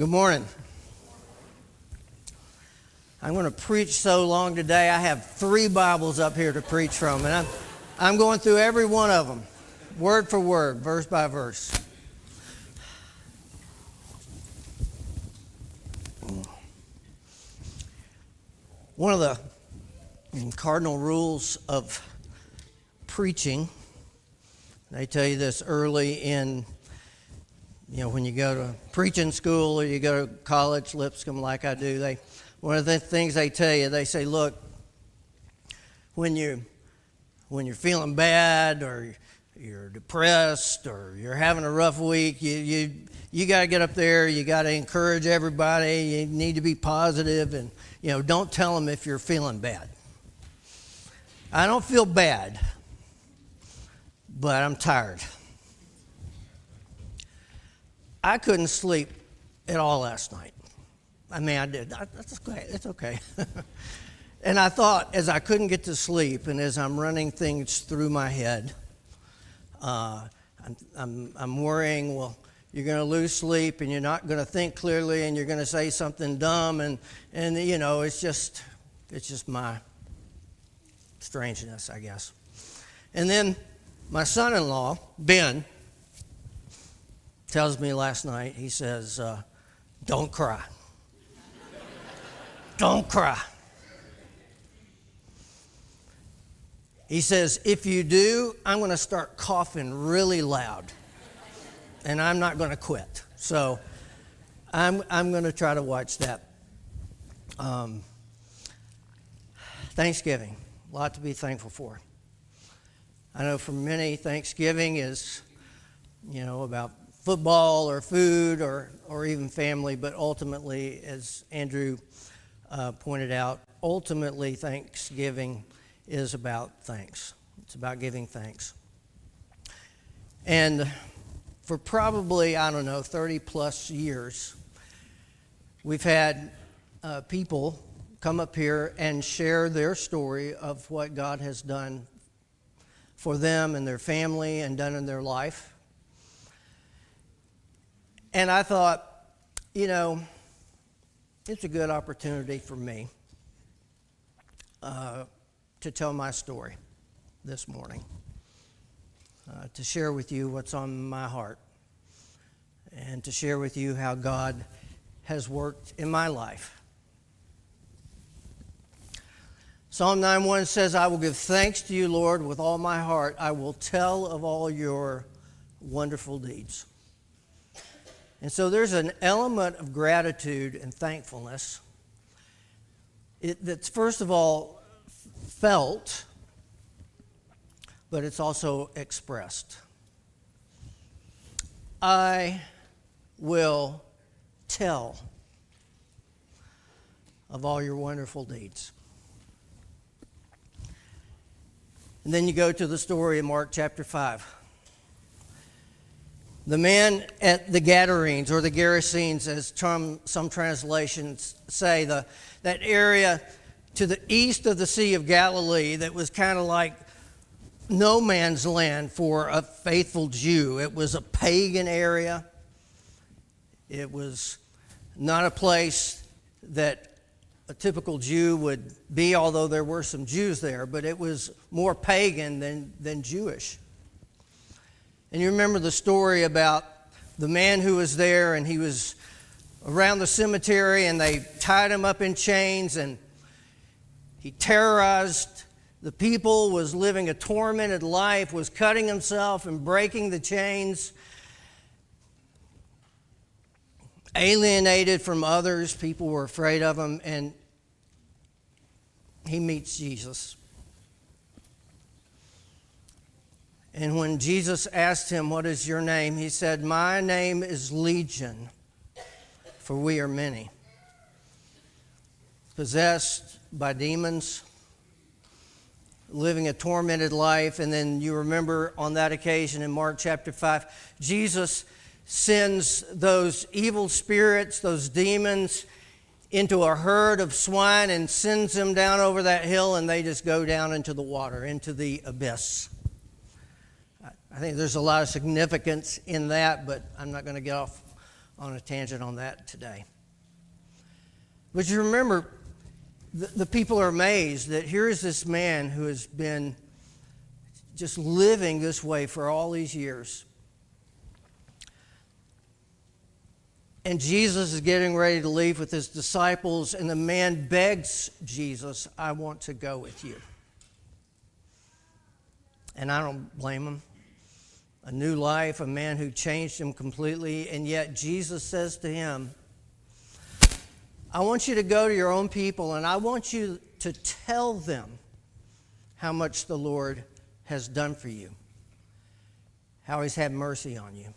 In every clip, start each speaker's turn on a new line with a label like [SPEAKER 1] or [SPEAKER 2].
[SPEAKER 1] Good morning. I'm going to preach so long today. I have 3 Bibles up here to preach from, and I'm going through every one of them, word for word, verse by verse. One of the cardinal rules of preaching, they tell you this early in, when you go to preaching school or you go to college, Lipscomb like I do, one of the things they tell you, they say, look, when you're feeling bad or you're depressed or you're having a rough week, you got to get up there, you got to encourage everybody, you need to be positive, and don't tell them if you're feeling bad. I don't feel bad, but I'm tired. I couldn't sleep at all last night. I mean, I did. That's okay. It's okay. And I thought, as I couldn't get to sleep, and as I'm running things through my head, I'm worrying. Well, you're going to lose sleep, and you're not going to think clearly, and you're going to say something dumb, and it's just my strangeness, I guess. And then my son-in-law, Ben, tells me last night, he says, don't cry. Don't cry. He says, if you do, I'm going to start coughing really loud, and I'm not going to quit. So I'm going to try to watch that. Thanksgiving, a lot to be thankful for. I know for many, Thanksgiving is, about football or food or even family, but ultimately, as Andrew pointed out, ultimately Thanksgiving is about thanks. It's about giving thanks. And for probably, 30 plus years, we've had people come up here and share their story of what God has done for them and their family and done in their life. And I thought, it's a good opportunity for me to tell my story this morning, to share with you what's on my heart, and to share with you how God has worked in my life. Psalm 9:1 says, I will give thanks to you, Lord, with all my heart. I will tell of all your wonderful deeds. And so there's an element of gratitude and thankfulness that's first of all felt, but it's also expressed. I will tell of all your wonderful deeds. And then you go to the story in Mark chapter 5. The man at the Gadarenes, or the Gerasenes, as some translations say, that area to the east of the Sea of Galilee that was kind of like no man's land for a faithful Jew. It was a pagan area. It was not a place that a typical Jew would be, although there were some Jews there, but it was more pagan than Jewish. And you remember the story about the man who was there, and he was around the cemetery, and they tied him up in chains, and he terrorized the people, was living a tormented life, was cutting himself and breaking the chains, alienated from others. People were afraid of him, and he meets Jesus. And when Jesus asked him, what is your name? He said, my name is Legion, for we are many. Possessed by demons, living a tormented life. And then you remember on that occasion in Mark chapter 5, Jesus sends those evil spirits, those demons, into a herd of swine and sends them down over that hill, and they just go down into the water, into the abyss. I think there's a lot of significance in that, but I'm not going to get off on a tangent on that today. But you remember, the people are amazed that here is this man who has been just living this way for all these years. And Jesus is getting ready to leave with his disciples, and the man begs Jesus, I want to go with you. And I don't blame him. A new life, a man who changed him completely, and yet Jesus says to him, I want you to go to your own people, and I want you to tell them how much the Lord has done for you, how he's had mercy on you.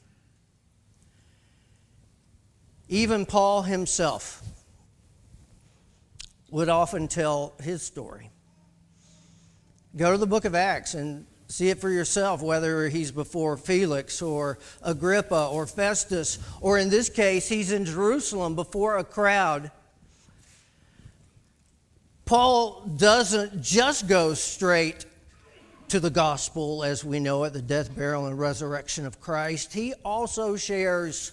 [SPEAKER 1] Even Paul himself would often tell his story. Go to the book of Acts and see it for yourself, whether he's before Felix or Agrippa or Festus, or in this case, he's in Jerusalem before a crowd. Paul doesn't just go straight to the gospel as we know it, the death, burial, and resurrection of Christ. He also shares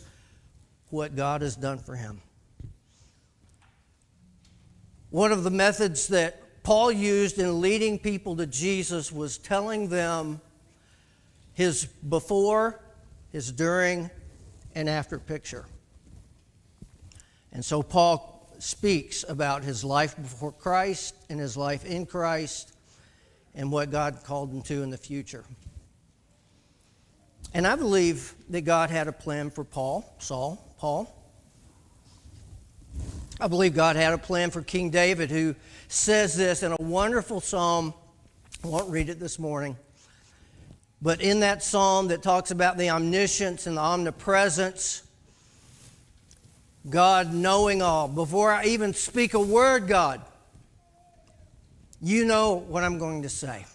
[SPEAKER 1] what God has done for him. One of the methods that Paul used in leading people to Jesus was telling them his before, his during, and after picture. And so Paul speaks about his life before Christ and his life in Christ and what God called him to in the future. And I believe that God had a plan for Paul. I believe God had a plan for King David, who says this in a wonderful psalm. I won't read it this morning. But in that psalm that talks about the omniscience and the omnipresence, God knowing all. Before I even speak a word, God, you know what I'm going to say.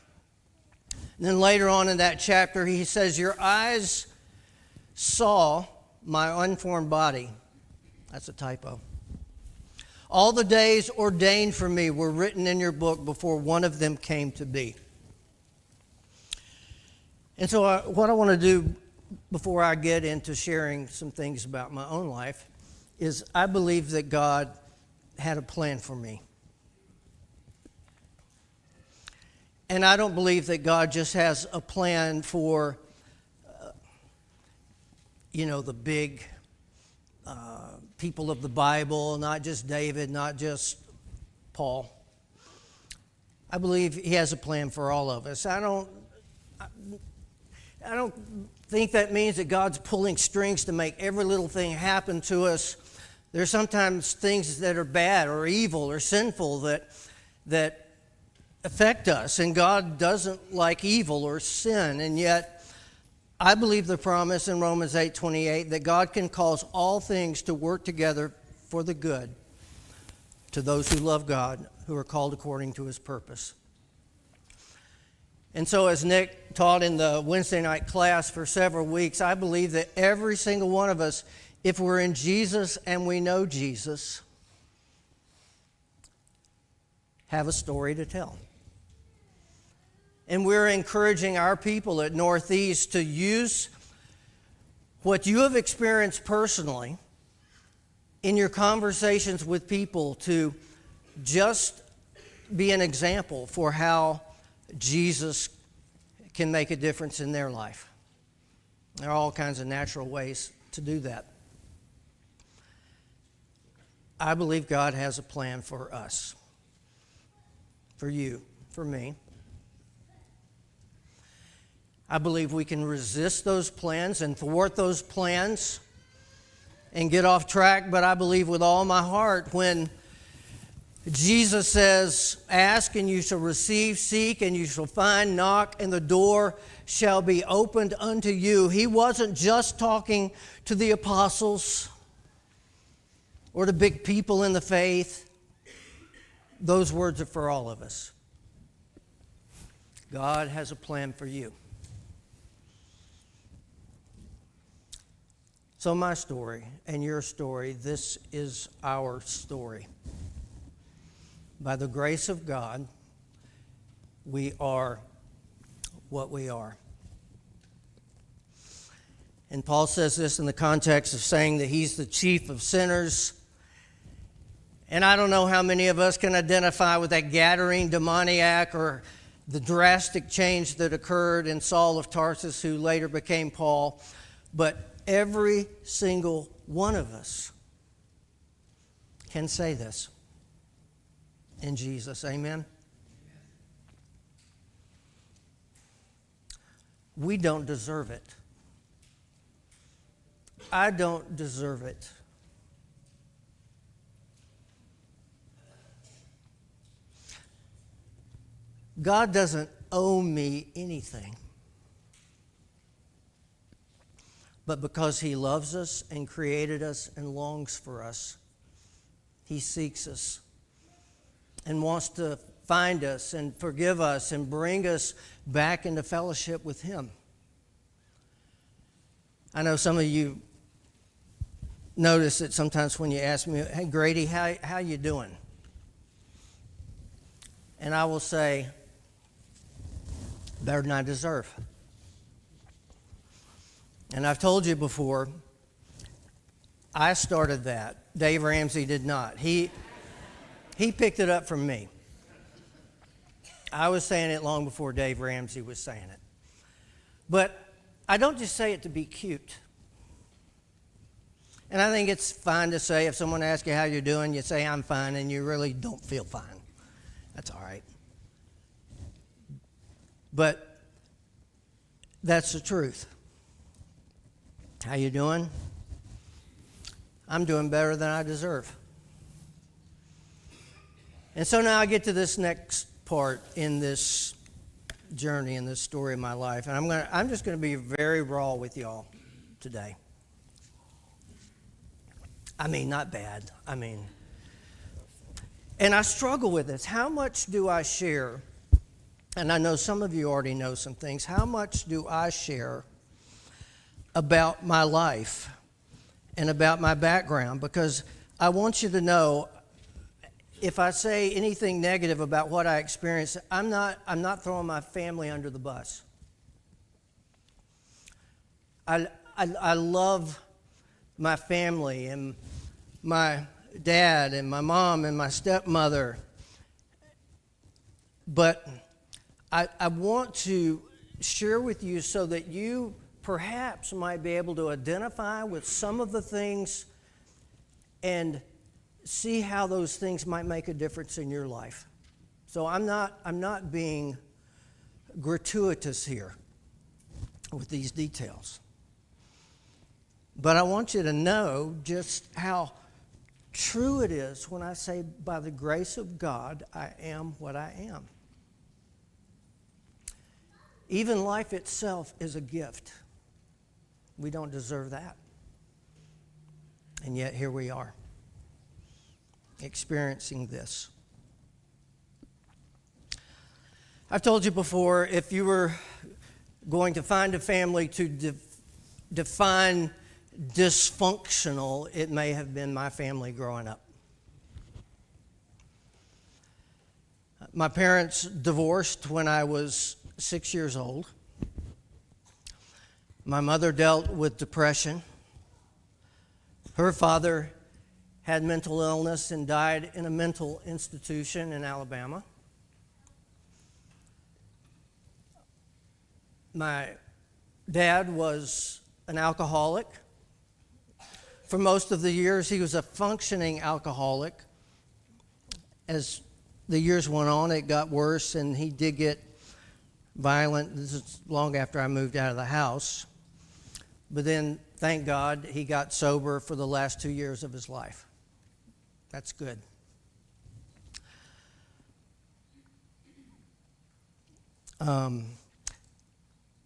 [SPEAKER 1] And then later on in that chapter, he says, your eyes saw my unformed body. That's a typo. All the days ordained for me were written in your book before one of them came to be. And so what I want to do before I get into sharing some things about my own life is I believe that God had a plan for me. And I don't believe that God just has a plan for, the big people of the Bible, not just David, not just Paul. I believe he has a plan for all of us. I don't think that means that God's pulling strings to make every little thing happen to us. There's sometimes things that are bad or evil or sinful that affect us, and God doesn't like evil or sin, and yet I believe the promise in Romans 8:28 that God can cause all things to work together for the good to those who love God, who are called according to his purpose. And so as Nick taught in the Wednesday night class for several weeks, I believe that every single one of us, if we're in Jesus and we know Jesus, have a story to tell. And we're encouraging our people at Northeast to use what you have experienced personally in your conversations with people to just be an example for how Jesus can make a difference in their life. There are all kinds of natural ways to do that. I believe God has a plan for us, for you, for me. I believe we can resist those plans and thwart those plans and get off track, but I believe with all my heart when Jesus says, ask and you shall receive, seek and you shall find, knock and the door shall be opened unto you. He wasn't just talking to the apostles or to big people in the faith. Those words are for all of us. God has a plan for you. So my story and your story, this is our story. By the grace of God, we are what we are. And Paul says this in the context of saying that he's the chief of sinners. And I don't know how many of us can identify with that Gadarene demoniac or the drastic change that occurred in Saul of Tarsus, who later became Paul. But every single one of us can say this in Jesus. Amen? We don't deserve it. I don't deserve it. God doesn't owe me anything. But because He loves us and created us and longs for us, He seeks us and wants to find us and forgive us and bring us back into fellowship with Him. I know some of you notice it sometimes when you ask me, "Hey, Grady, how you doing?" And I will say, better than I deserve. And I've told you before, I started that. Dave Ramsey did not. He picked it up from me. I was saying it long before Dave Ramsey was saying it. But I don't just say it to be cute. And I think it's fine to say, if someone asks you how you're doing, you say, "I'm fine," and you really don't feel fine. That's all right. But that's the truth. How you doing? I'm doing better than I deserve. And so now I get to this next part in this journey, in this story of my life. And I'm just going to be very raw with y'all today. I mean, not bad. And I struggle with this. How much do I share? And I know some of you already know some things. How much do I share about my life and about my background? Because I want you to know, if I say anything negative about what I experienced, I'm not throwing my family under the bus. I love my family and my dad and my mom and my stepmother. But I want to share with you so that you perhaps might be able to identify with some of the things and see how those things might make a difference in your life. So I'm not being gratuitous here with these details. But I want you to know just how true it is when I say, by the grace of God, I am what I am. Even life itself is a gift. We don't deserve that. And yet here we are, experiencing this. I've told you before, if you were going to find a family to define dysfunctional, it may have been my family growing up. My parents divorced when I was 6 years old. My mother dealt with depression. Her father had mental illness and died in a mental institution in Alabama. My dad was an alcoholic. For most of the years, he was a functioning alcoholic. As the years went on, it got worse, and he did get violent. This is long after I moved out of the house. But then, thank God, he got sober for the last 2 years of his life. That's good.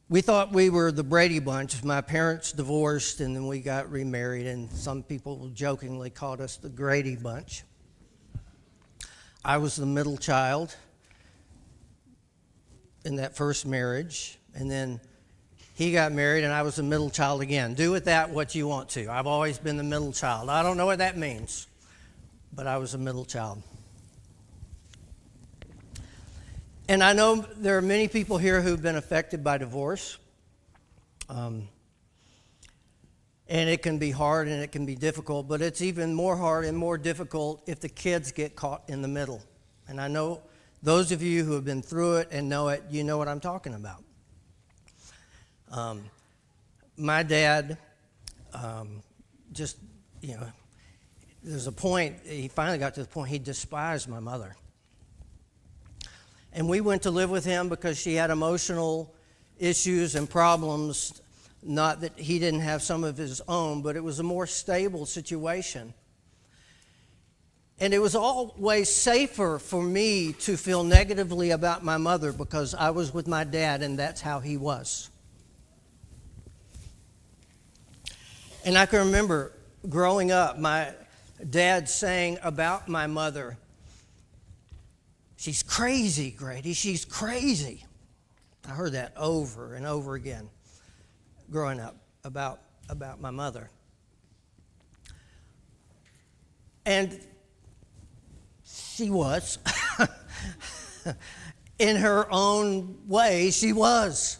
[SPEAKER 1] We thought we were the Brady Bunch. My parents divorced, and then we got remarried, and some people jokingly called us the Grady Bunch. I was the middle child in that first marriage, and then he got married, and I was the middle child again. Do with that what you want to. I've always been the middle child. I don't know what that means, but I was a middle child. And I know there are many people here who've been affected by divorce. And it can be hard and it can be difficult, but it's even more hard and more difficult if the kids get caught in the middle. And I know those of you who have been through it and know it, you know what I'm talking about. My dad, there's a point, he finally got to the point he despised my mother. And we went to live with him because she had emotional issues and problems. Not that he didn't have some of his own, but it was a more stable situation. And it was always safer for me to feel negatively about my mother because I was with my dad and that's how he was. And I can remember growing up, my dad saying about my mother, "She's crazy, Grady, she's crazy." I heard that over and over again growing up about my mother. And she was. In her own way, she was.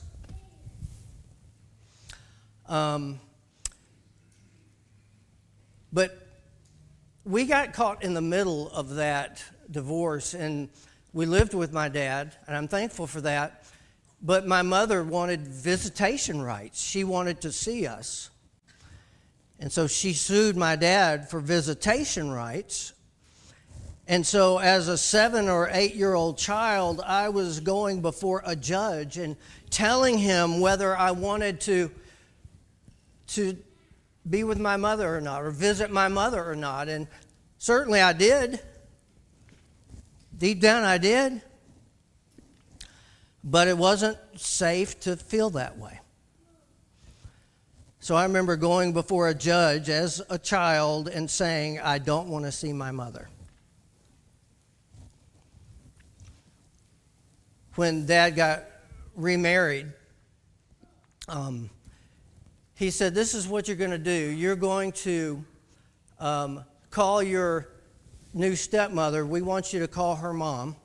[SPEAKER 1] But we got caught in the middle of that divorce, and we lived with my dad, and I'm thankful for that. But my mother wanted visitation rights. She wanted to see us. And so she sued my dad for visitation rights. And so as a 7 or 8-year-old child, I was going before a judge and telling him whether I wanted to be with my mother or not, or visit my mother or not. And certainly I did. Deep down I did. But it wasn't safe to feel that way. So I remember going before a judge as a child and saying, "I don't want to see my mother." When Dad got remarried, he said, "This is what you're going to do. You're going to call your new stepmother. We want you to call her mom.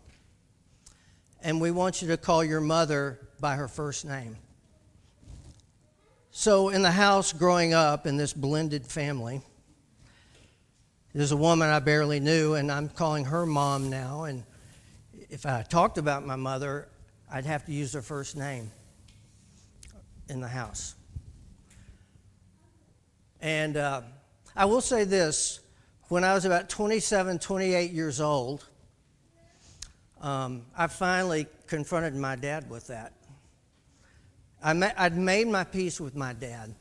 [SPEAKER 1] And we want you to call your mother by her first name." So in the house growing up in this blended family, there's a woman I barely knew, and I'm calling her mom now. And if I talked about my mother, I'd have to use her first name in the house. And I will say this, when I was about 27, 28 years old, I finally confronted my dad with that. I'd made my peace with my dad.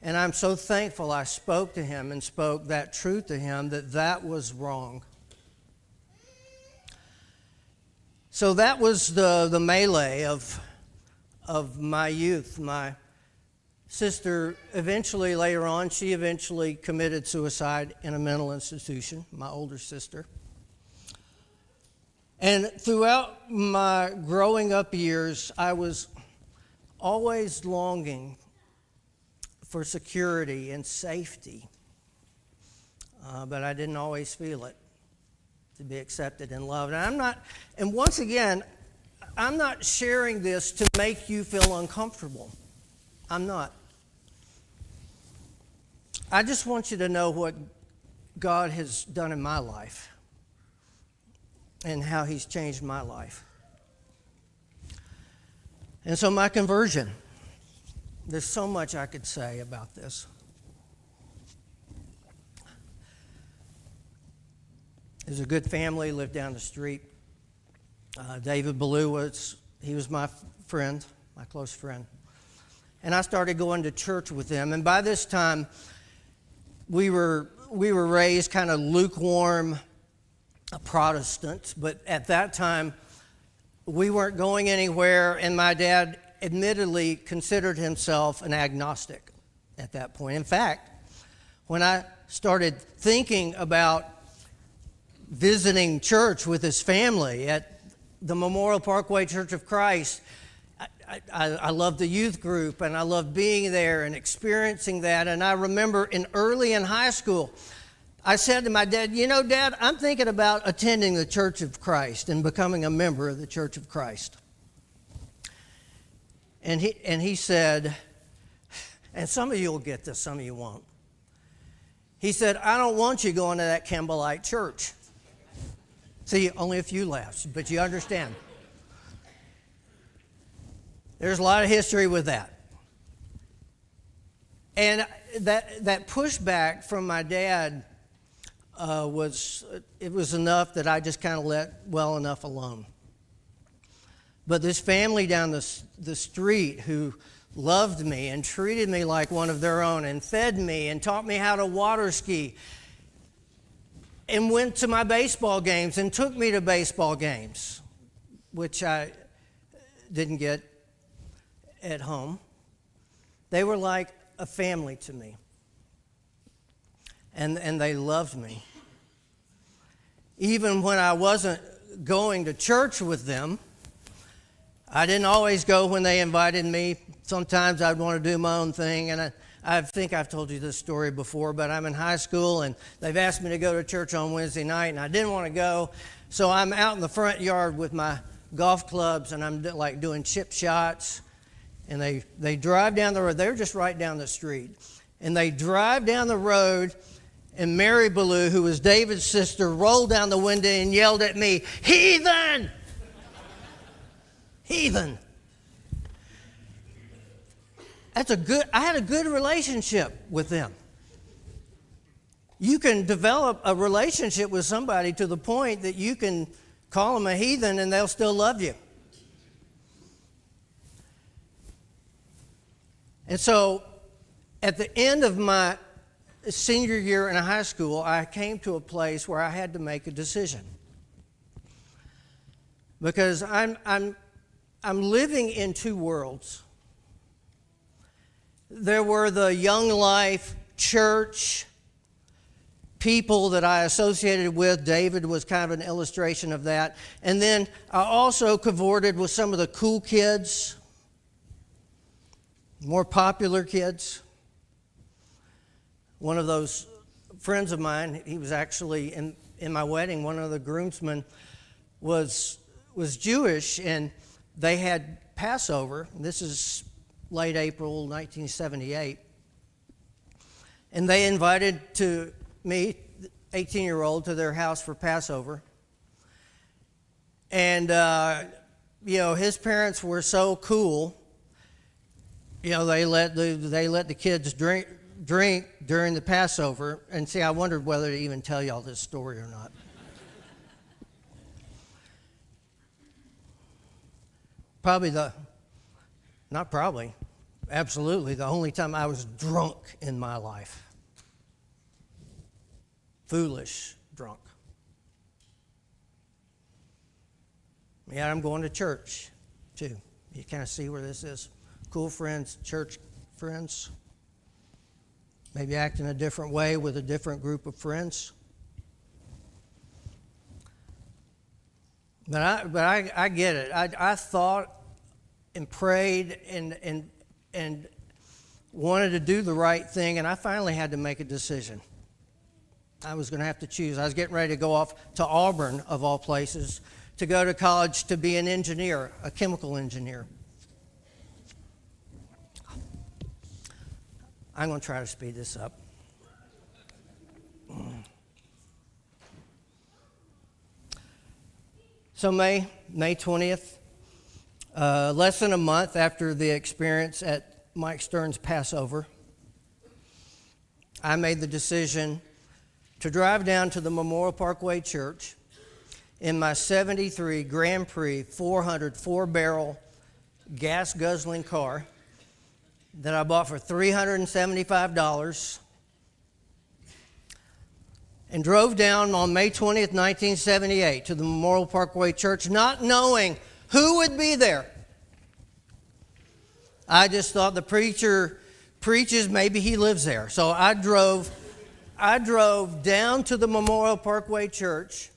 [SPEAKER 1] And I'm so thankful I spoke to him and spoke that truth to him, that was wrong. So that was the melee of my youth. My sister eventually, later on, she eventually committed suicide in a mental institution, my older sister. And throughout my growing up years, I was always longing for security and safety, but I didn't always feel it, to be accepted and loved. And once again, I'm not sharing this to make you feel uncomfortable. I'm not. I just want you to know what God has done in my life and how He's changed my life. And so my conversion, there's so much I could say about this. There's a good family, lived down the street. David Ballou was my friend, my close friend. And I started going to church with them. And by this time, we were raised kind of lukewarm Protestants, but at that time, we weren't going anywhere, and my dad admittedly considered himself an agnostic at that point. In fact, when I started thinking about visiting church with his family at the Memorial Parkway Church of Christ, I loved the youth group, and I loved being there and experiencing that. And I remember early in high school, I said to my dad, "You know, Dad, I'm thinking about attending the Church of Christ and becoming a member of the Church of Christ." And he said, And some of you will get this, some of you won't. He said, I don't want you going to that Campbellite church. See, only a few laughs, but you understand. There's a lot of history with that. And that pushback from my dad was enough that I just kind of let well enough alone. But this family down the street who loved me and treated me like one of their own and fed me and taught me how to water ski and went to my baseball games and took me to baseball games, which I didn't get at home. They were like a family to me. And they loved me. Even when I wasn't going to church with them, I didn't always go when they invited me. Sometimes I'd want to do my own thing. And I think I've told you this story before, but I'm in high school and they've asked me to go to church on Wednesday night and I didn't want to go. So I'm out in the front yard with my golf clubs and I'm like doing chip shots. And they drive down the road. They were just right down the street. And they drive down the road and Mary Ballou, who was David's sister, rolled down the window and yelled at me, "Heathen! Heathen!" I had a good relationship with them. You can develop a relationship with somebody to the point that you can call them a heathen and they'll still love you. And so at the end of my senior year in high school, I came to a place where I had to make a decision. Because I'm living in two worlds. There were the young life church people that I associated with. David was kind of an illustration of that. And then I also cavorted with some of the cool kids, more popular kids. One of those friends of mine, he was actually in my wedding, one of the groomsmen was Jewish, and they had Passover. This is late April 1978. And they invited me, 18-year-old, to their house for Passover. And, his parents were so cool. They let the kids drink during the Passover. And see, I wondered whether to even tell y'all this story or not. Absolutely the only time I was drunk in my life. Foolish drunk. Yeah, I'm going to church too. You kind of see where this is. Cool friends, church friends. Maybe acting a different way with a different group of friends. But I get it. I thought and prayed and wanted to do the right thing, and I finally had to make a decision. I was going to have to choose. I was getting ready to go off to Auburn, of all places, to go to college to be an engineer, a chemical engineer. I'm going to try to speed this up. So May 20th, less than a month after the experience at Mike Stern's Passover, I made the decision to drive down to the Memorial Parkway Church in my 73 Grand Prix 400 4-barrel gas-guzzling car that I bought for $375 and drove down on May 20th, 1978 to the Memorial Parkway Church, not knowing who would be there. I just thought the preacher preaches, maybe he lives there. So I drove down to the Memorial Parkway Church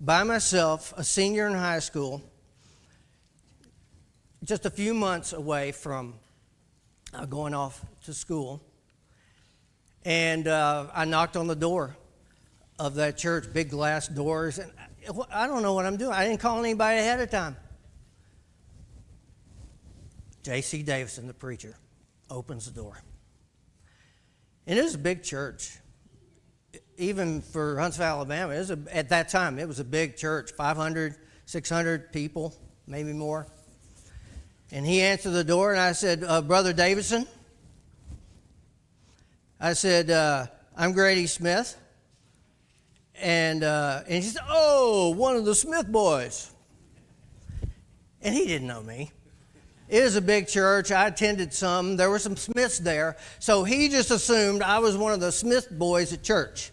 [SPEAKER 1] by myself, a senior in high school, just a few months away from going off to school. And I knocked on the door of that church, big glass doors, and I don't know what I'm doing. I didn't call anybody ahead of time. J.C. Davison, the preacher, opens the door. And it was a big church. Even for Huntsville, Alabama, at that time, it was a big church, 500, 600 people, maybe more. And he answered the door, and I said, Brother Davidson? I said, I'm Grady Smith. And he said, oh, one of the Smith boys. And he didn't know me. It was a big church. I attended some. There were some Smiths there. So he just assumed I was one of the Smith boys at church.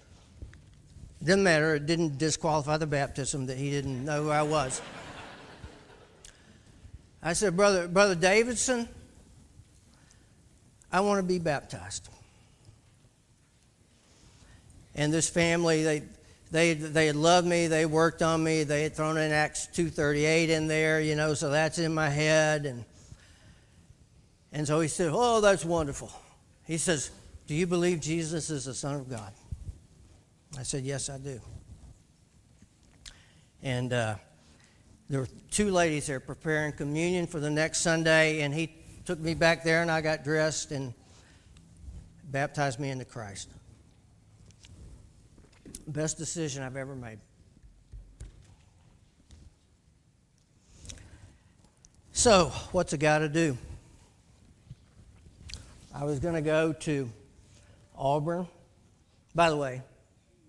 [SPEAKER 1] Didn't matter. It didn't disqualify the baptism that he didn't know who I was. I said, Brother Davidson, I want to be baptized. And this family, they had loved me. They worked on me. They had thrown in Acts 2:38 in there, so that's in my head. And so he said, oh, that's wonderful. He says, do you believe Jesus is the Son of God? I said, yes, I do. And there were two ladies there preparing communion for the next Sunday, and he took me back there, and I got dressed and baptized me into Christ. Best decision I've ever made. So, what's a guy to do? I was going to go to Auburn. By the way,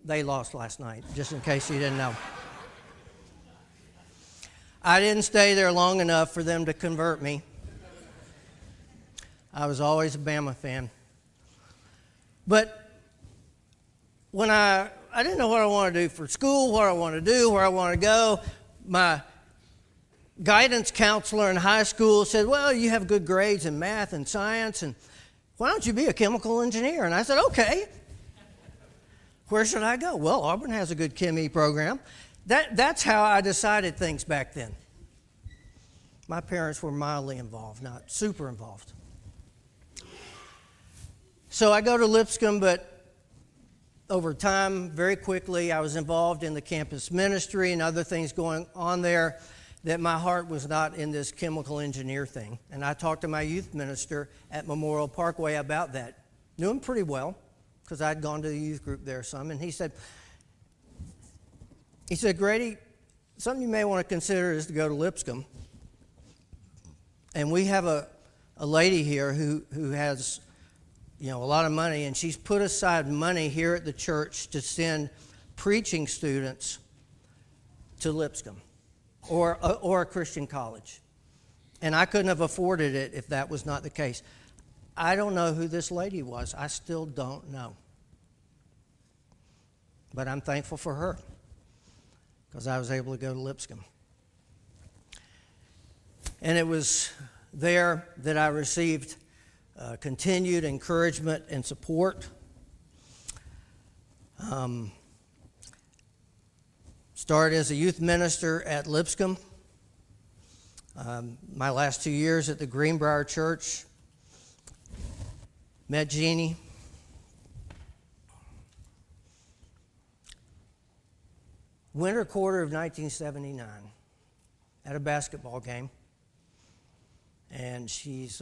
[SPEAKER 1] they lost last night, just in case you didn't know. I didn't stay there long enough for them to convert me. I was always a Bama fan. But when I didn't know what I wanted to do for school, what I wanted to do, where I wanted to go, my guidance counselor in high school said, well, you have good grades in math and science, and why don't you be a chemical engineer? And I said, okay. Where should I go? Well, Auburn has a good Chem E program. That's how I decided things back then. My parents were mildly involved, not super involved. So I go to Lipscomb, but over time, very quickly, I was involved in the campus ministry and other things going on there, that my heart was not in this chemical engineer thing. And I talked to my youth minister at Memorial Parkway about that. Knew him pretty well, because I'd gone to the youth group there some, and he said, Grady, something you may want to consider is to go to Lipscomb. And we have a lady here who has, a lot of money, and she's put aside money here at the church to send preaching students to Lipscomb or a Christian college. And I couldn't have afforded it if that was not the case. I don't know who this lady was. I still don't know. But I'm thankful for her, because I was able to go to Lipscomb. And it was there that I received continued encouragement and support. Started as a youth minister at Lipscomb. My last 2 years at the Greenbrier Church. Met Jeannie. Winter quarter of 1979 at a basketball game. And she's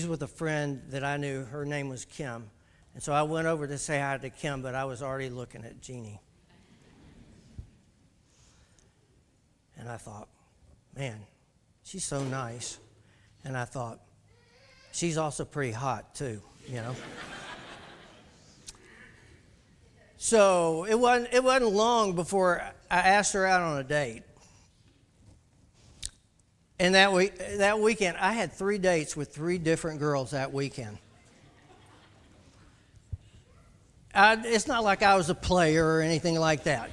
[SPEAKER 1] with a friend that I knew. Her name was Kim. And so I went over to say hi to Kim, but I was already looking at Jeannie. And I thought, man, she's so nice. And I thought, she's also pretty hot too, So it wasn't long before I asked her out on a date. And that weekend, I had 3 dates with 3 different girls that weekend. It's not like I was a player or anything like that.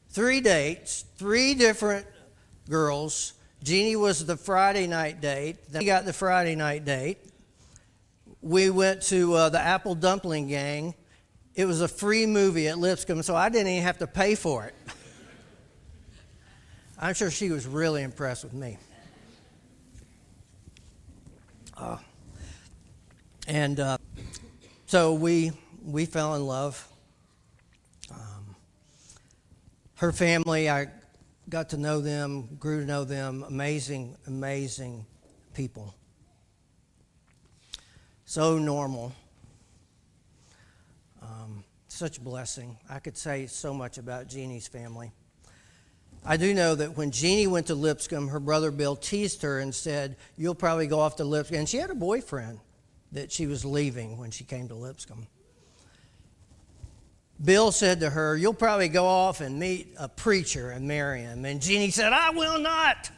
[SPEAKER 1] 3 dates, 3 different girls. Jeannie was the Friday night date. Then we got the Friday night date. We went to the Apple Dumpling Gang. It was a free movie at Lipscomb, so I didn't even have to pay for it. I'm sure she was really impressed with me. So we fell in love. Her family, I got to know them, grew to know them. Amazing, amazing people. So normal. Such a blessing. I could say so much about Jeannie's family. I do know that when Jeannie went to Lipscomb, her brother Bill teased her and said, "You'll probably go off to Lipscomb." And she had a boyfriend that she was leaving when she came to Lipscomb. Bill said to her, "You'll probably go off and meet a preacher and marry him." And Jeannie said, "I will not."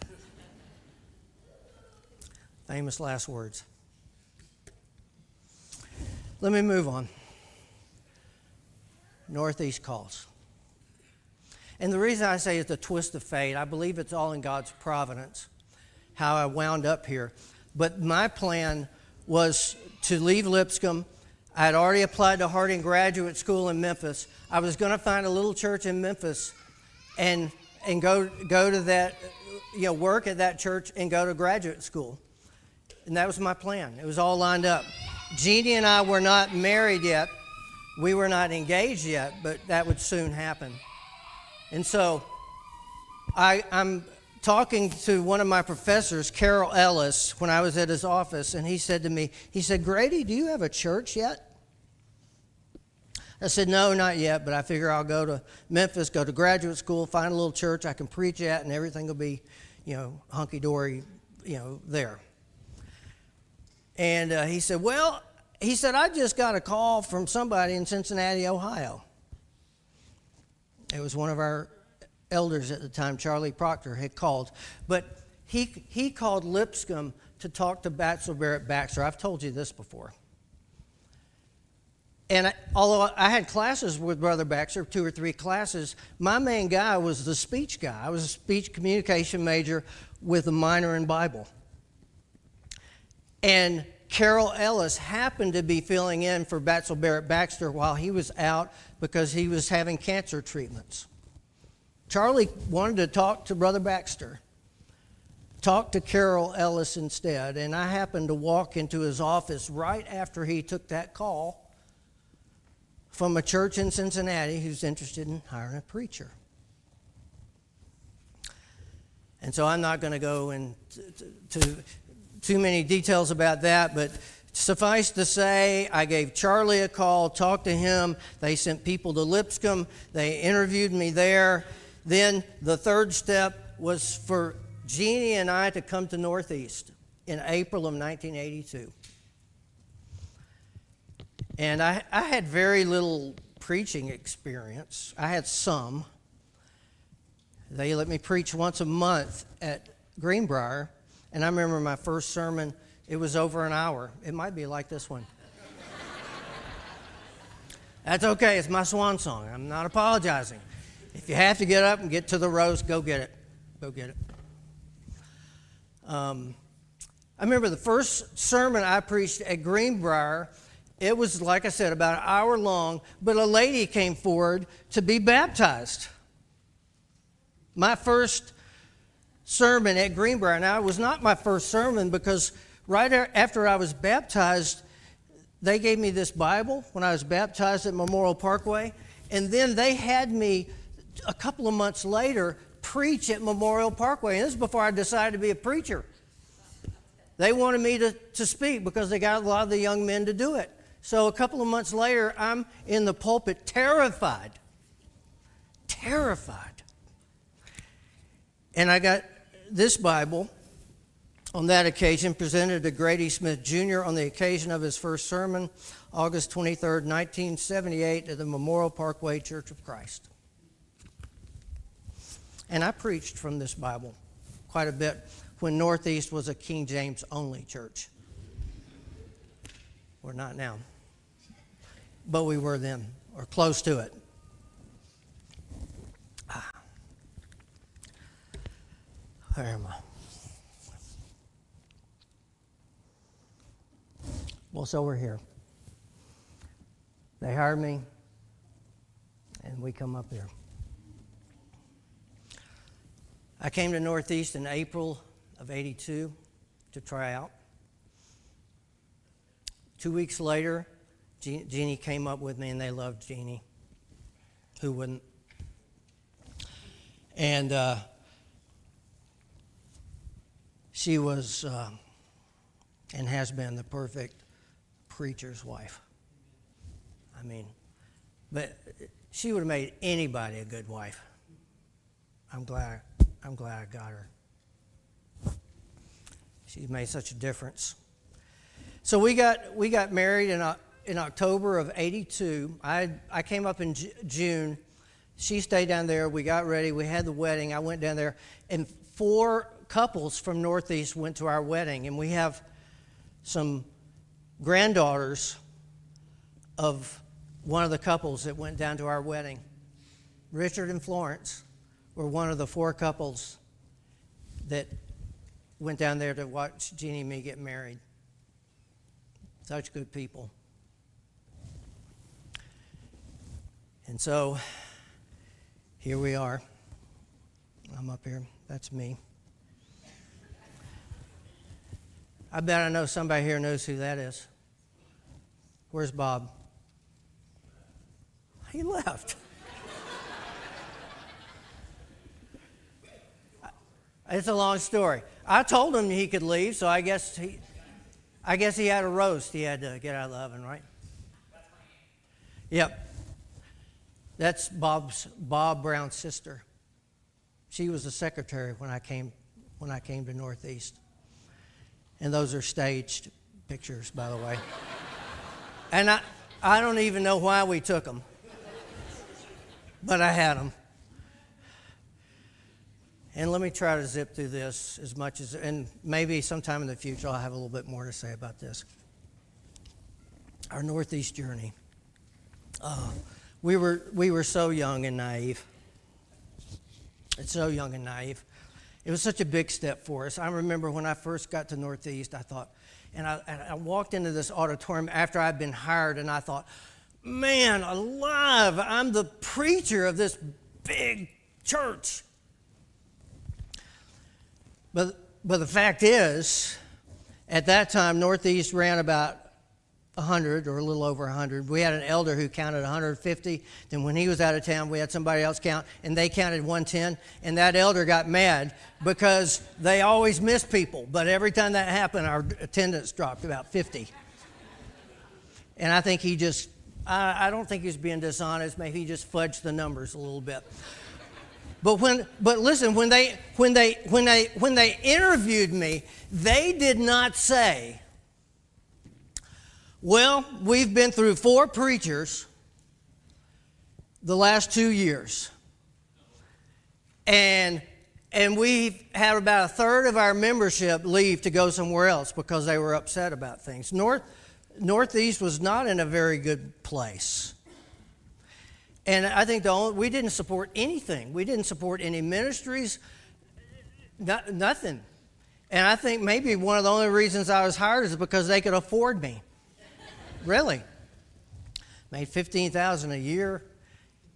[SPEAKER 1] Famous last words. Let me move on. Northeast calls. And the reason I say it's a twist of fate, I believe it's all in God's providence, how I wound up here. But my plan was to leave Lipscomb. I had already applied to Harding Graduate School in Memphis. I was going to find a little church in Memphis and go to that, work at that church and go to graduate school. And that was my plan. It was all lined up. Jeannie and I were not married yet. We were not engaged yet, but that would soon happen. And so I'm talking to one of my professors, Carol Ellis, when I was at his office, and he said to me, "Grady, do you have a church yet?" I said, "No, not yet, but I figure I'll go to Memphis, go to graduate school, find a little church I can preach at, and everything will be, hunky-dory, there." And he said, I just got a call from somebody in Cincinnati, Ohio. It was one of our elders at the time, Charlie Proctor, had called. But he called Lipscomb to talk to Bachelor Barrett Baxter. I've told you this before. And although I had classes with Brother Baxter, 2 or 3 classes, my main guy was the speech guy. I was a speech communication major with a minor in Bible. And Carol Ellis happened to be filling in for Bachelor Barrett Baxter while he was out because he was having cancer treatments. Charlie wanted to talk to Brother Baxter, talk to Carol Ellis instead, and I happened to walk into his office right after he took that call from a church in Cincinnati who's interested in hiring a preacher. And so I'm not going to go into too many details about that, but suffice to say, I gave Charlie a call, talked to him. They sent people to Lipscomb. They interviewed me there. Then the third step was for Jeannie and I to come to Northeast in April of 1982. And I had very little preaching experience. I had some. They let me preach once a month at Greenbrier. And I remember my first sermon, it was over an hour. It might be like this one. That's okay, it's my swan song. I'm not apologizing. If you have to get up and get to the roast, go get it. Go get it. I remember the first sermon I preached at Greenbrier, it was, like I said, about an hour long, but a lady came forward to be baptized. My first sermon at Greenbrier. Now, it was not my first sermon because right after I was baptized, they gave me this Bible when I was baptized at Memorial Parkway, and then they had me a couple of months later preach at Memorial Parkway. And this is before I decided to be a preacher. They wanted me to speak because they got a lot of the young men to do it. So a couple of months later, I'm in the pulpit terrified. And I got this Bible on that occasion presented to Grady Smith Jr. on the occasion of his first sermon, August 23rd, 1978, at the Memorial Parkway Church of Christ. And I preached from this Bible quite a bit when Northeast was a King James only church. We're not now, but we were then, or close to it. Where am I? Well, so we're here. They hired me, and we come up here. I came to Northeast in April of '82 to try out. 2 weeks later, Jeannie came up with me, and they loved Jeannie. Who wouldn't? And she was and has been the perfect preacher's wife. I mean, but she would have made anybody a good wife. I'm glad I got her. She made such a difference. So we got married in October of '82. I came up in June. She stayed down there. We got ready. We had the wedding. I went down there, and 4 couples from Northeast went to our wedding, and we have some granddaughters of one of the couples that went down to our wedding. Richard and Florence were one of the 4 couples that went down there to watch Jeannie and me get married. Such good people. And so, here we are. I'm up here. That's me. I bet I know somebody here knows who that is. Where's Bob? He left. It's a long story. I told him he could leave, so I guess he had a roast he had to get out of the oven, right? Yep. That's Bob Brown's sister. She was the secretary when I came to Northeast. And those are staged pictures, by the way. And I don't even know why we took them. But I had them. And let me try to zip through this as much as, and maybe sometime in the future I'll have a little bit more to say about this. Our Northeast journey. We were so young and naive. It's so young and naive. It was such a big step for us. I remember when I first got to Northeast, I thought, and I walked into this auditorium after I'd been hired, and I thought, man, alive, I'm the preacher of this big church. But the fact is, at that time, Northeast ran about 100 or a little over 100. We had an elder who counted 150. Then when he was out of town, we had somebody else count, and they counted 110. And that elder got mad because they always miss people. But every time that happened, our attendance dropped about 50. And I think I don't think he was being dishonest. Maybe he just fudged the numbers a little bit. But listen, when they interviewed me, they did not say, well, we've been through 4 preachers the last 2 years. And we've had about a third of our membership leave to go somewhere else because they were upset about things. Northeast was not in a very good place. And I think we didn't support anything. We didn't support any ministries, nothing. And I think maybe one of the only reasons I was hired is because they could afford me. Really. Made $15,000 a year.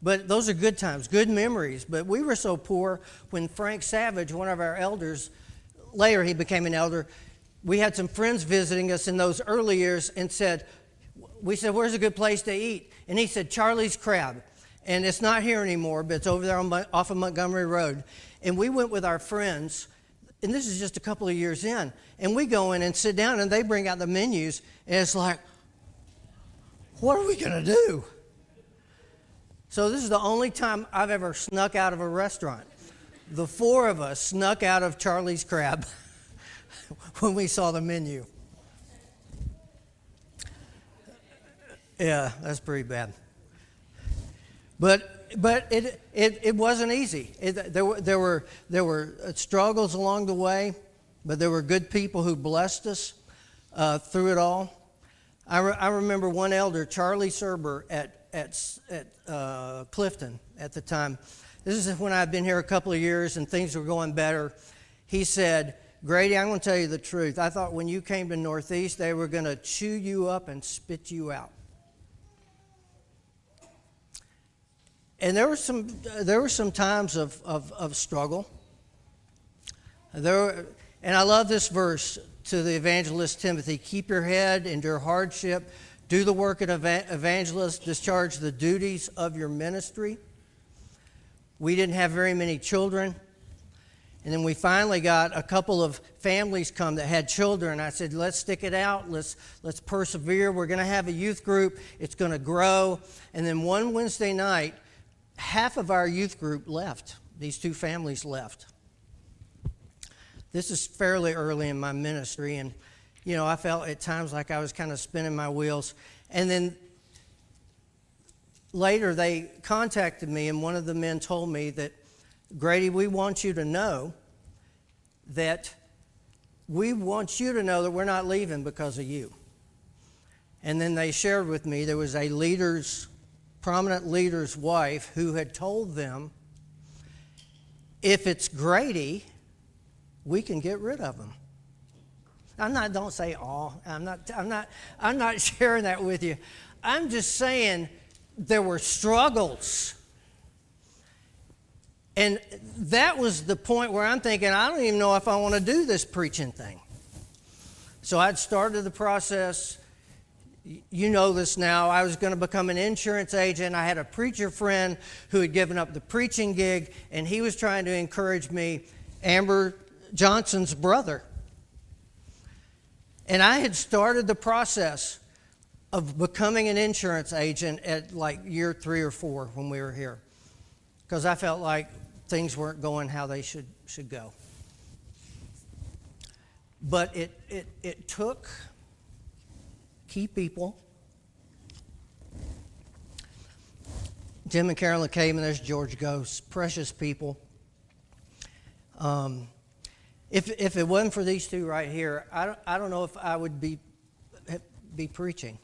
[SPEAKER 1] But those are good times, good memories. But we were so poor when Frank Savage, one of our elders, later he became an elder, we had some friends visiting us in those early years and we said, where's a good place to eat? And he said, Charlie's Crab. And it's not here anymore, but it's over there off of Montgomery Road. And we went with our friends, and this is just a couple of years in, and we go in and sit down, and they bring out the menus, and it's like, what are we going to do? So this is the only time I've ever snuck out of a restaurant. The 4 of us snuck out of Charlie's Crab when we saw the menu. Yeah, that's pretty bad. But it wasn't easy. There were struggles along the way, but there were good people who blessed us through it all. I remember one elder, Charlie Serber, at Clifton at the time. This is when I'd been here a couple of years and things were going better. He said, Grady, I'm going to tell you the truth. I thought when you came to Northeast, they were going to chew you up and spit you out. And there were some times of struggle. And I love this verse to the evangelist Timothy. Keep your head, endure hardship, do the work of an evangelist, discharge the duties of your ministry. We didn't have very many children. And then we finally got a couple of families come that had children. I said, let's stick it out. Let's persevere. We're going to have a youth group. It's going to grow. And then one Wednesday night, half of our youth group left. These two families left. This is fairly early in my ministry. And, I felt at times like I was kind of spinning my wheels. And then later they contacted me, and one of the men told me that, Grady, we want you to know that we're not leaving because of you. And then they shared with me there was a prominent leader's wife who had told them, if it's Grady, we can get rid of him. Don't say all. I'm not sharing that with you. I'm just saying there were struggles. And that was the point where I'm thinking, I don't even know if I want to do this preaching thing. So I'd started the process. You know this now. I was going to become an insurance agent. I had a preacher friend who had given up the preaching gig, and he was trying to encourage me, Amber Johnson's brother. And I had started the process of becoming an insurance agent at like year 3 or 4 when we were here, because I felt like things weren't going how they should go. But it took key people. Jim and Carolyn came, and there's George Ghost, precious people. If it wasn't for these two right here, I don't know if I would be preaching.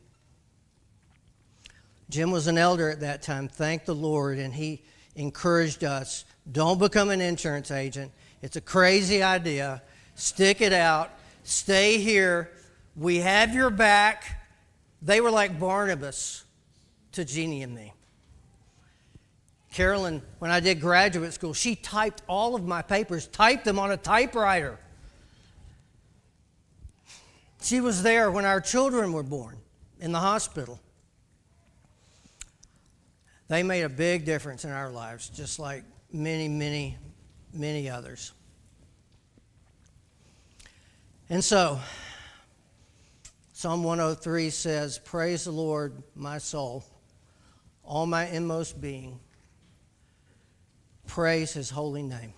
[SPEAKER 1] Jim was an elder at that time, thank the Lord, and he encouraged us, don't become an insurance agent. It's a crazy idea. Stick it out. Stay here. We have your back. They were like Barnabas to Jeannie and me. Carolyn, when I did graduate school, she typed all of my papers, typed them on a typewriter. She was there when our children were born in the hospital. They made a big difference in our lives, just like many, many, many others. And so, Psalm 103 says, praise the Lord, my soul, all my inmost being. Praise his holy name.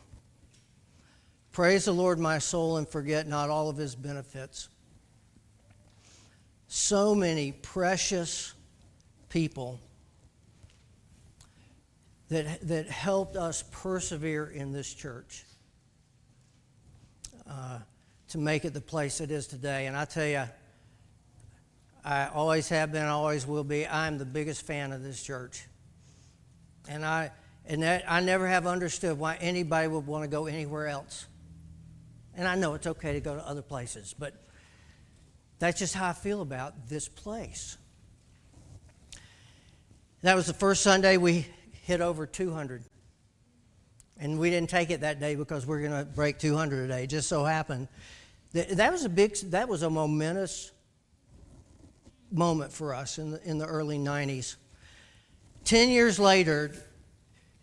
[SPEAKER 1] Praise the Lord, my soul, and forget not all of his benefits. So many precious people that helped us persevere in this church to make it the place it is today. And I tell you, I always have been, always will be. I'm the biggest fan of this church. And I never have understood why anybody would want to go anywhere else. And I know it's okay to go to other places, but that's just how I feel about this place. That was the first Sunday we hit over 200. And we didn't take it that day because we're going to break 200 today. It just so happened. That was a momentous moment for us in the early 90s. 10 years later,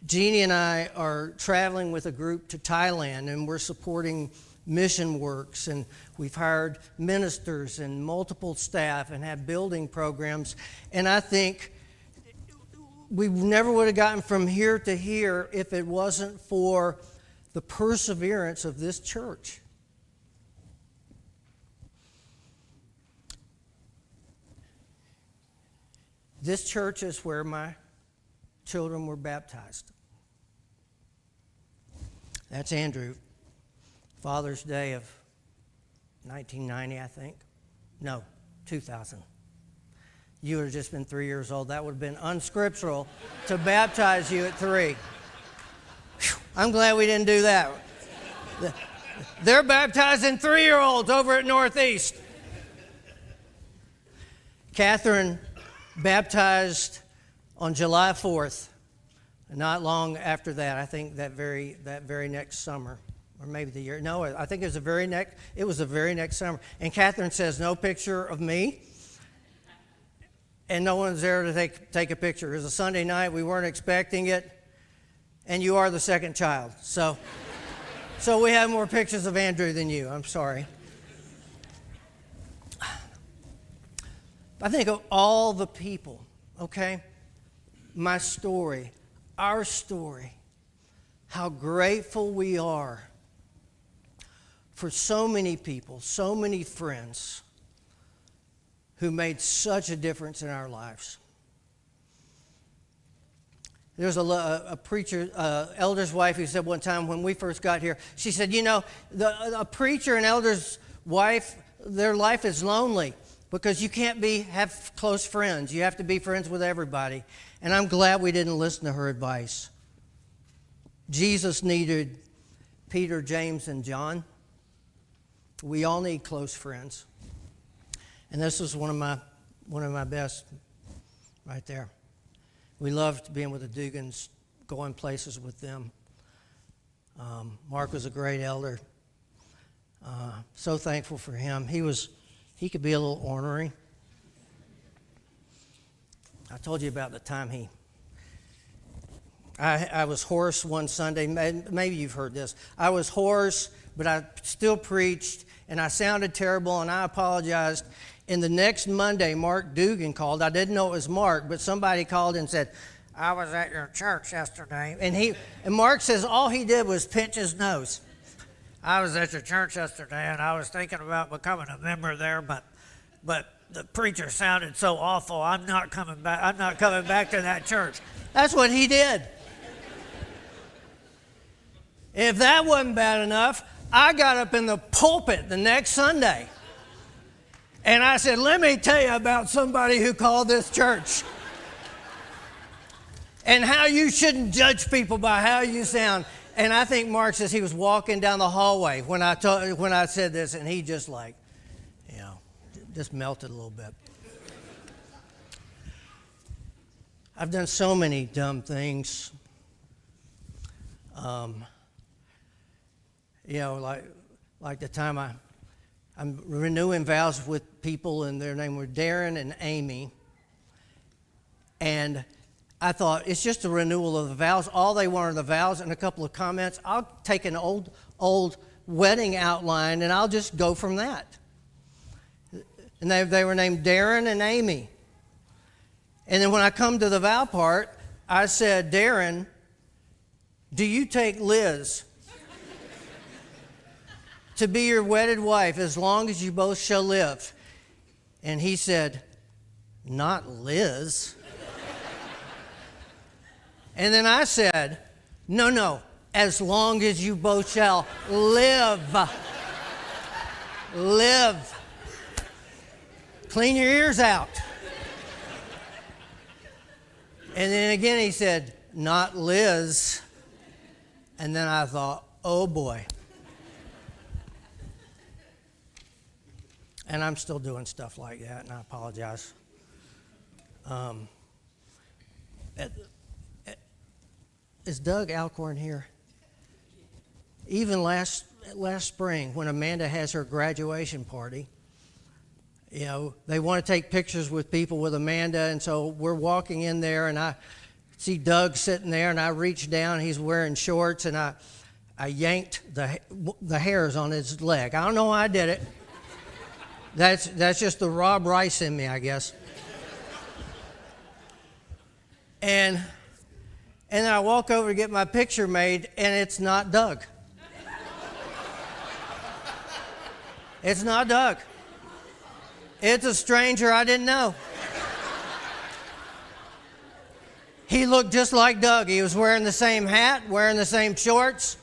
[SPEAKER 1] Jeannie and I are traveling with a group to Thailand, and we're supporting mission works, and we've hired ministers and multiple staff and have building programs. And I think we never would have gotten from here to here if it wasn't for the perseverance of this church. This church is where my children were baptized. That's Andrew. Father's Day of 1990, I think. No, 2000. You would have just been 3 years old. That would have been unscriptural to baptize you at 3. Whew, I'm glad we didn't do that. They're baptizing 3-year-olds over at Northeast. Catherine baptized on July 4th. Not long after that, I think that very next summer, or maybe the year. No, I think it was the very next summer. And Catherine says, no picture of me. And no one's there to take a picture. It was a Sunday night. We weren't expecting it. And you are the second child. So So we have more pictures of Andrew than you. I'm sorry. I think of all the people, okay? My story, our story, how grateful we are for so many people, so many friends who made such a difference in our lives. There's a preacher, elder's wife, who said one time when we first got here, she said, you know, a preacher and elder's wife, their life is lonely because you can't have close friends. You have to be friends with everybody. And I'm glad we didn't listen to her advice. Jesus needed Peter, James, and John. We all need close friends. And this was one of my best right there. We loved being with the Dugans, going places with them. Mark was a great elder. So thankful for him. He could be a little ornery. I told you about the time I was hoarse one Sunday. Maybe you've heard this. I was hoarse, but I still preached, and I sounded terrible, and I apologized. And the next Monday, Mark Dugan called. I didn't know it was Mark, but somebody called and said, I was at your church yesterday. And Mark says all he did was pinch his nose. I was at your church yesterday, and I was thinking about becoming a member there, but the preacher sounded so awful. I'm not coming back. I'm not coming back to that church. That's what he did. If that wasn't bad enough, I got up in the pulpit the next Sunday. And I said, let me tell you about somebody who called this church. And how you shouldn't judge people by how you sound. And I think Mark says he was walking down the hallway when I said this, and he just just melted a little bit. I've done so many dumb things. Like the time I'm renewing vows with people, and their name were Darren and Amy. And I thought, it's just a renewal of the vows. All they wanted the vows and a couple of comments. I'll take an old wedding outline, and I'll just go from that. And they were named Darren and Amy. And then when I come to the vow part, I said, Darren, do you take Liz to be your wedded wife as long as you both shall live? And he said, not Liz. And then I said, no, as long as you both shall live. Live. Clean your ears out. And then again he said, not Liz. And then I thought, oh boy. And I'm still doing stuff like that, and I apologize. Is Doug Alcorn here? Even last spring, when Amanda has her graduation party, they want to take pictures with people with Amanda, and so we're walking in there, and I see Doug sitting there, and I reach down, he's wearing shorts, and I yanked the hairs on his leg. I don't know why I did it. That's just the Rob Rice in me, I guess. And then I walk over to get my picture made, and it's not Doug. It's not Doug. It's a stranger I didn't know. He looked just like Doug. He was wearing the same hat, wearing the same shorts.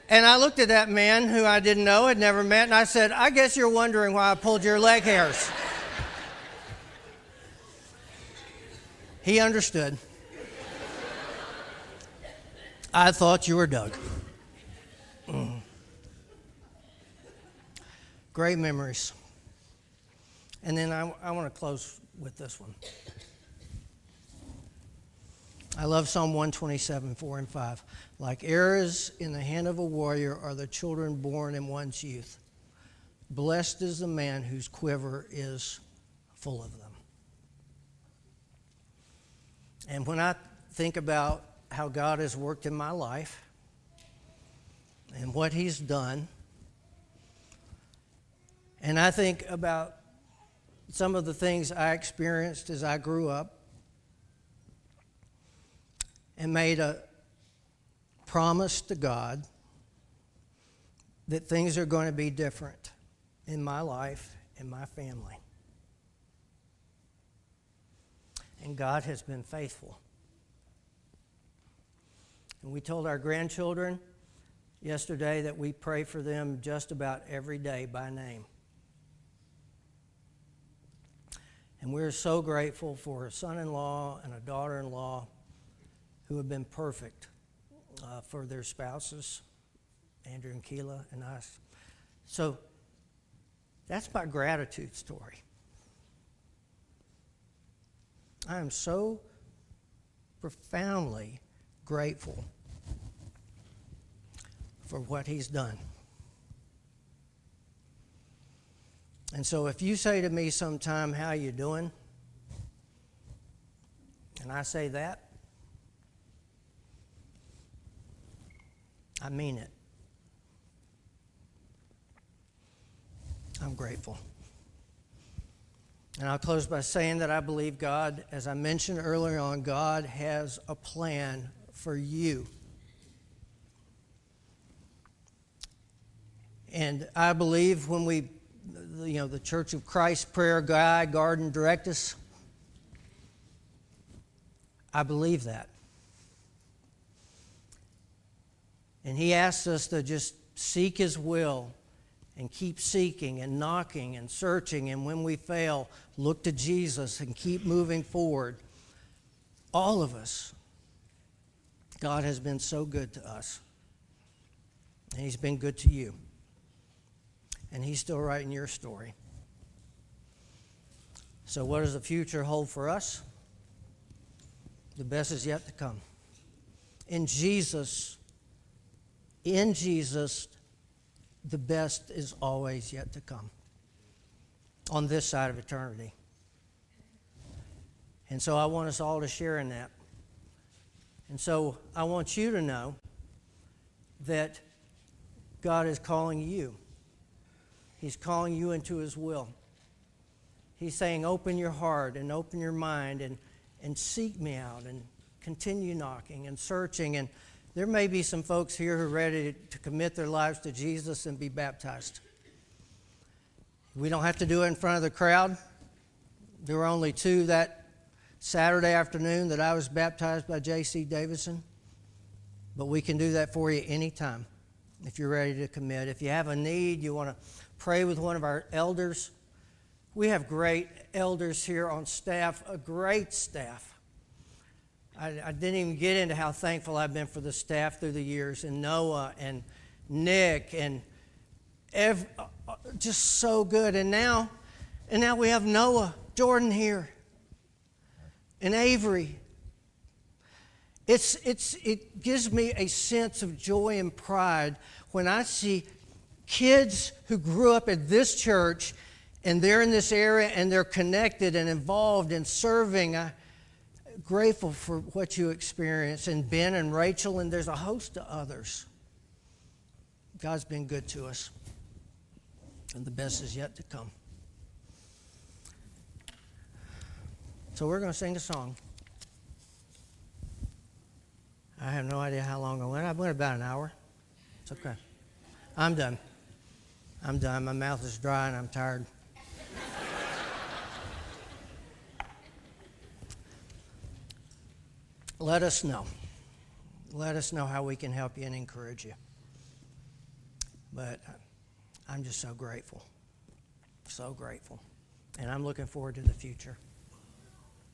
[SPEAKER 1] And I looked at that man who I didn't know, had never met, and I said, I guess you're wondering why I pulled your leg hairs. He understood. I thought you were Doug. Great memories. And then I want to close with this one. I love Psalm 127, 4 and 5. Like arrows in the hand of a warrior are the children born in one's youth. Blessed is the man whose quiver is full of them. And when I think about how God has worked in my life, and what He's done. And I think about some of the things I experienced as I grew up and made a promise to God that things are going to be different in my life and my family. And God has been faithful. And we told our grandchildren yesterday that we pray for them just about every day by name. And we're so grateful for a son-in-law and a daughter-in-law who have been perfect for their spouses, Andrew and Keela and us. So that's my gratitude story. I am so profoundly grateful for what He's done. And so if you say to me sometime, how you doing? And I say that, I mean it. I'm grateful. And I'll close by saying that I believe God, as I mentioned earlier on, God has a plan for you. And I believe when we, the Church of Christ prayer guide, garden direct us, I believe that. And He asks us to just seek His will and keep seeking and knocking and searching. And when we fail, look to Jesus and keep moving forward. All of us, God has been so good to us. And He's been good to you. And He's still writing your story. So what does the future hold for us? The best is yet to come. In Jesus, the best is always yet to come on this side of eternity. And so I want us all to share in that. And so I want you to know that God is calling you. He's calling you into His will. He's saying, open your heart and open your mind and seek me out and continue knocking and searching. And there may be some folks here who are ready to commit their lives to Jesus and be baptized. We don't have to do it in front of the crowd. There were only 2 that Saturday afternoon that I was baptized by J.C. Davison. But we can do that for you anytime if you're ready to commit. If you have a need, you want to pray with one of our elders. We have great elders here on staff, a great staff. I didn't even get into how thankful I've been for the staff through the years, and Noah and Nick and just so good. And now we have Noah Jordan here and Avery. It gives me a sense of joy and pride when I see kids who grew up at this church and they're in this area and they're connected and involved in serving. I'm grateful for what you experience, and Ben and Rachel, and there's a host of others. God's been good to us, and the best is yet to come. So we're going to sing a song. I have no idea how long I went. I went about an hour. It's okay. I'm done. My mouth is dry and I'm tired. Let us know. Let us know how we can help you and encourage you. But I'm just so grateful. So grateful. And I'm looking forward to the future.